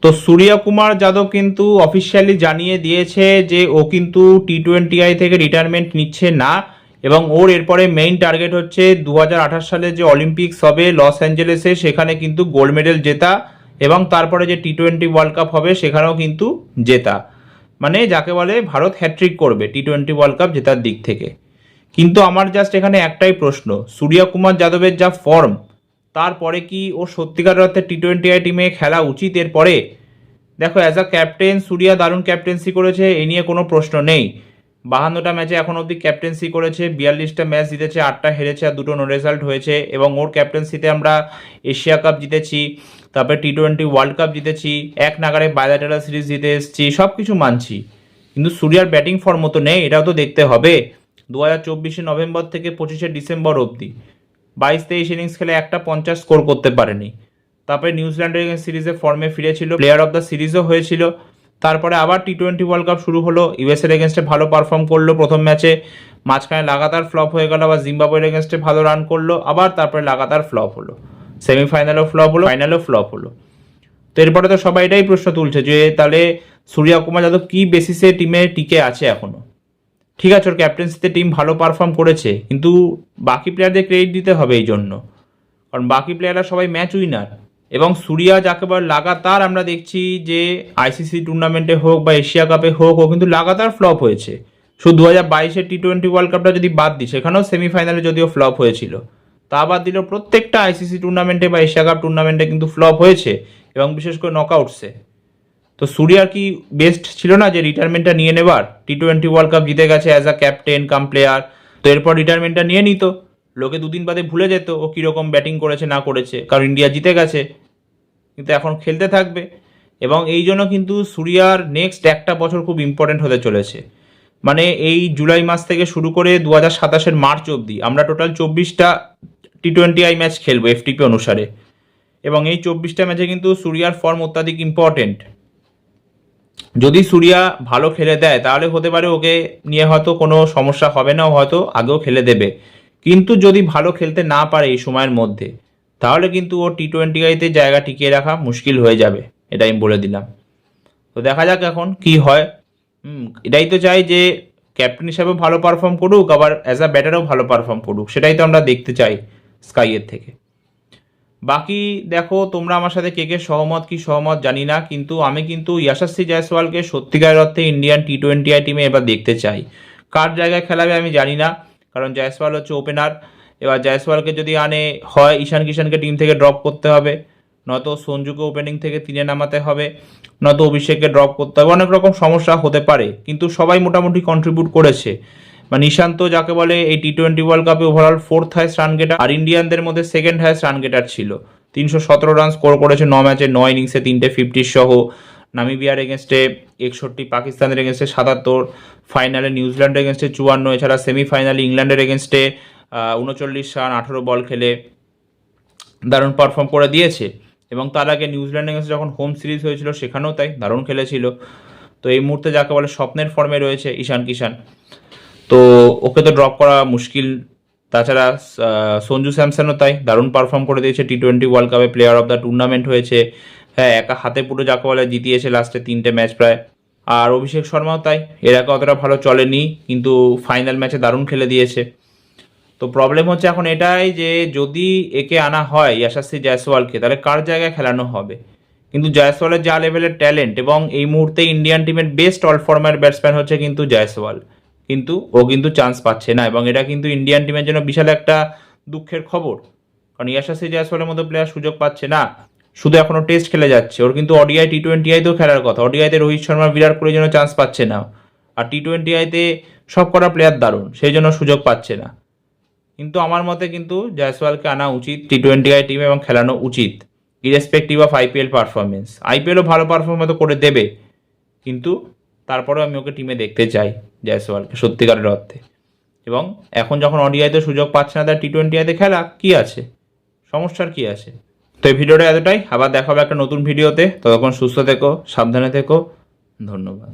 তো সূর্য কুমার যাদব কিন্তু অফিসিয়ালি জানিয়ে দিয়েছে যে ও কিন্তু টি20আই থেকে রিটায়ারমেন্ট নিচ্ছে না, এবং ওর এরপরে মেইন টার্গেট হচ্ছে 2028 সালে যে অলিম্পিক্স হবে লস অ্যাঞ্জেলেসে, সেখানে কিন্তু গোল্ড মেডেল জেতা, এবং তারপরে যে টি20 ওয়ার্ল্ড কাপ হবে সেখানেও কিন্তু জেতা। মানে যাকে বলে ভারত হ্যাট্রিক করবে টি20 ওয়ার্ল্ড কাপ জেতার দিক থেকে। কিন্তু আমার জাস্ট এখানে একটাই প্রশ্ন, সূর্য কুমার যাদবের যা ফর্ম, তারপরে কি ও সত্যিকার অর্থে টি20আই টিমে খেলা উচিত এরপরে? দেখো, অ্যাজ আ ক্যাপ্টেন সূর্যা দারুণ ক্যাপ্টেন্সি করেছে, এ নিয়ে কোনো প্রশ্ন নেই। 52টা ম্যাচে এখন অবধি ক্যাপ্টেন্সি করেছে, 42টা ম্যাচ জিতেছে, 8টা হেরেছে আর 2টো নো রেজাল্ট হয়েছে, এবং ওর ক্যাপ্টেন্সিতে আমরা এশিয়া কাপ জিতেছি, তারপরে টি20 ওয়ার্ল্ড কাপ জিতেছি, এক নাগারে বাইল্যাটারাল সিরিজ জিতে এসেছি, সব কিছু মানছি। কিন্তু সূর্যার ব্যাটিং ফর্ম তো নেই, এটাও তো দেখতে হবে। 2024 নভেম্বর থেকে 25 ডিসেম্বর অবধি 22-23 ইনিংস খেলে একটা 50 স্কোর করতে পারেনি। তারপরে নিউজিল্যান্ডের সিরিজে ফর্মে ফিরেছিল, প্লেয়ার অফ দ্য সিরিজও হয়েছিল। তারপরে আবার টি20 ওয়ার্ল্ড কাপ শুরু হলো, ইউএসএর এগেনস্টে ভালো পারফর্ম করলো প্রথম ম্যাচে, মাঝখানে লাগাতার ফ্লপ হয়ে গেল, আবার জিম্বাবুয়ের এগেনস্টে ভালো রান করলো, আবার তারপরে লাগাতার ফ্লপ হলো, সেমিফাইনালও ফ্লপ হলো, ফাইনালও ফ্লপ হলো। তো এরপরে তো সবাই এটাই প্রশ্ন তুলছে যে তাহলে সূর্য কুমার যাদব কি বেসিসে টিমে টিকে আছে এখনো? ঠিক আছে, ওর ক্যাপ্টেন্সিতে টিম ভালো পারফর্ম করেছে, কিন্তু বাকি প্লেয়ারদের ক্রেডিট দিতে হবে এই জন্য, কারণ বাকি প্লেয়াররা সবাই ম্যাচ উইনার। এবং সূর্যা যাকে বলে লাগাতার আমরা দেখছি যে আইসিসি টুর্নামেন্টে হোক বা এশিয়া কাপে হোক, ও কিন্তু লাগাতার ফ্লপ হয়েছে। শুধু 2022-এর টি20 ওয়ার্ল্ড কাপটা যদি বাদ দিই, সেখানেও সেমিফাইনালে যদিও ফ্লপ হয়েছিল, তা বাদ দিলেও প্রত্যেকটা আইসিসি টুর্নামেন্টে বা এশিয়া কাপ টুর্নামেন্টে কিন্তু ফ্লপ হয়েছে, এবং বিশেষ করে নকআউটসে। তো সূর্যার কি বেস্ট ছিল না যে রিটায়ারমেন্টটা নিয়ে নেবার? টি20 ওয়ার্ল্ড কাপ জিতে গেছে as a captain cum player, তো এরপর রিটায়ারমেন্টটা নিয়ে নিত, লোকে দুদিন বাদে ভুলে যেত ও কীরকম ব্যাটিং করেছে না করেছে, কারণ ইন্ডিয়া জিতে গেছে। কিন্তু এখন খেলতে থাকবে, এবং এই জন্য কিন্তু সূর্যার নেক্সট একটা বছর খুব ইম্পর্টেন্ট হতে চলেছে। মানে এই জুলাই মাস থেকে শুরু করে 2027-এর মার্চ অবধি আমরা টোটাল 24টা টি20আই ম্যাচ খেলবো এফটিপি অনুসারে, এবং এই 24টা ম্যাচে কিন্তু সূর্যার ফর্ম অত্যাধিক ইম্পর্টেন্ট। যদি সূর্যা ভালো খেলে দেয় তাহলে হতে পারে ওকে নিয়ে হয়তো কোনো সমস্যা হবে না, ও হয়তো আগেও খেলে দেবে। কিন্তু যদি ভালো খেলতে না পারে এই সময়ের মধ্যে, তাহলে কিন্তু ও টি20আইতে জায়গা টিকিয়ে রাখা মুশকিল হয়ে যাবে, এটা আমি বলে দিলাম। তো দেখা যাক এখন কি হয়। এটাই তো চাই যে ক্যাপ্টেন হিসাবে ভালো পারফর্ম করুক, আবার অ্যাজ আ ব্যাটারও ভালো পারফর্ম করুক, সেটাই তো আমরা দেখতে চাই স্কাইয়ের থেকে। বাকি দেখো, তোমরা আমার সাথে কে কে সহমত কি সহমত জানি না, কিন্তু আমি কিন্তু ইয়াশাস্বী জয়সওয়ালকে সত্যিকার অর্থে ইন্ডিয়ান টি20আই টিমে এবার দেখতে চাই। কার জায়গায় খেলাবে আমি জানি না, কারণ জয়সওয়াল হচ্ছে ওপেনার। এবার জয়সওয়ালকে যদি আনে, হয় ঈশান কিষানকে টিম থেকে ড্রপ করতে হবে, নয়তো সঞ্জুকে ওপেনিং থেকে 3-এ নামাতে হবে, নয়তো অভিষেককে ড্রপ করতে হবে, অনেক রকম সমস্যা হতে পারে। কিন্তু সবাই মোটামুটি কন্ট্রিবিউট করেছে। মানে নিশান্ত যাকে বলে এই টি20 ওয়ার্ল্ড কাপে overall 4th highest run getter, আর ইন্ডিয়ানদের মধ্যে 2nd হাইস্ট রান গেটার ছিল। 317 রান স্কোর করেছে 9 ম্যাচে 9 ইনিংসে 3টে 50 সহ। নামিবিয়ার এগেনস্টে 61, পাকিস্তানের এগেনস্টে 77, ফাইনালে নিউজিল্যান্ডের এগেনস্টে 54, এছাড়া সেমিফাইনালে ইংল্যান্ডের এগেনস্টে 39 রান 18 বল খেলে দারুণ পারফর্ম করে দিয়েছে। এবং তার আগে নিউজিল্যান্ডের এগেনস্টে যখন হোম সিরিজ হয়েছিল সেখানেও তাই দারুণ খেলেছিল। তো এই মুহূর্তে যাকে বলে স্বপ্নের ফর্মে রয়েছে ঈশান কিষান, তো ওকে তো ড্রপ করা মুশকিল। তাছাড়া সঞ্জু স্যামসনও তাই দারুণ পারফর্ম করে দিয়েছে, টি20 ওয়ার্ল্ড কাপে প্লেয়ার অফ দ্য টুর্নামেন্ট হয়েছে। হ্যাঁ, একা হাতে পুরো যাকে বলে জিতিয়েছে লাস্টে 3টে ম্যাচ প্রায়। আর অভিষেক শর্মাও তাই, এর আগে অতটা ভালো চলেনি, কিন্তু ফাইনাল ম্যাচে দারুণ খেলে দিয়েছে। তো প্রবলেম হচ্ছে এখন এটাই যে যদি একে আনা হয় ইয়াশাস্বী জয়সওয়ালকে, তাহলে কার জায়গায় খেলানো হবে? কিন্তু জয়সওয়ালের যা লেভেলের ট্যালেন্ট, এবং এই মুহূর্তে ইন্ডিয়ান টিমের বেস্ট অল ফর্মের ব্যাটসম্যান হচ্ছে কিন্তু জয়সওয়াল, কিন্তু ও কিন্তু চান্স পাচ্ছে না, এবং এটা কিন্তু ইন্ডিয়ান টিমের জন্য বিশাল একটা দুঃখের খবর। কারণ ইয়াশাস্বী জয়সওয়ালের মতো প্লেয়ার সুযোগ পাচ্ছে না, শুধু এখনো টেস্ট খেলে যাচ্ছে। ওর কিন্তু ওডিআই টি20আইতেও খেলার কথা, ওডিআইতে রোহিত শর্মা বিরাট কোহলির জন্য চান্স পাচ্ছে না, আর টি20আইতে সব কটা প্লেয়ার দারুণ, সেই জন্য সুযোগ পাচ্ছে না। কিন্তু আমার মতে কিন্তু জয়সওয়ালকে আনা উচিত টি20আই টিমে এবং খেলানো উচিত, ইরেসপেক্টিভ অফ আইপিএল পারফরমেন্স। আইপিএলও ভালো পারফরমেন্স তো করে দেবে, কিন্তু তারপরেও আমি ওকে টিমে দেখতে চাই জয়সওয়ালকে সত্যিকারের অর্থে। এবং এখন যখন ওডিআইতে সুযোগ পাচ্ছে না, তার টি20আইতে খেলা কি আছে, সমস্যার কি আছে? তো এই ভিডিওটা এতটাই, আবার দেখা হবে একটা নতুন ভিডিওতে। ততক্ষণ সুস্থ থেকো, সাবধানে থেকো, ধন্যবাদ।